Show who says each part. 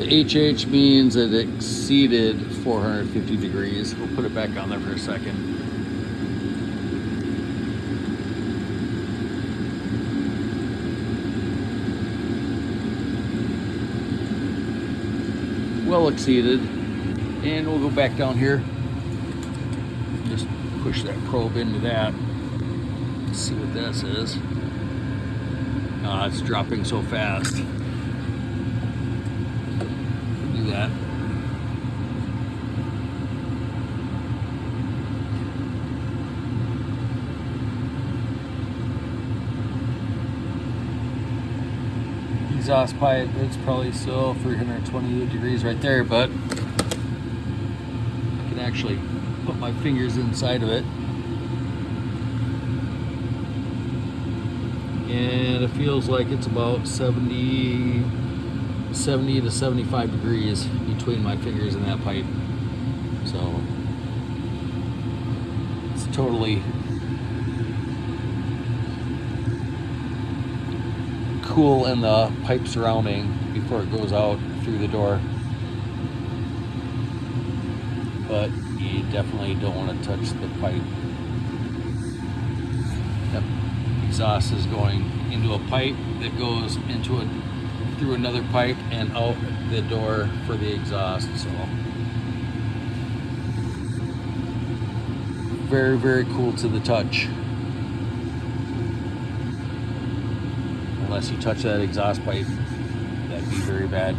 Speaker 1: The HH means it exceeded 450 degrees. We'll put it back on there for a second. Well exceeded. And we'll go back down here. Just push that probe into that. Let's see what that says. It's dropping so fast. Do that. Exhaust pipe, it's probably still 328 degrees right there, but I can actually put my fingers inside of it. And it feels like it's about 70 to 75 degrees between my fingers and that pipe. So it's totally cool in the pipe surrounding before it goes out through the door. But you definitely don't want to touch the pipe. Yep. Exhaust is going into a pipe that goes into through another pipe and out the door for the exhaust. So very, very cool to the touch. Unless you touch that exhaust pipe, that'd be very bad.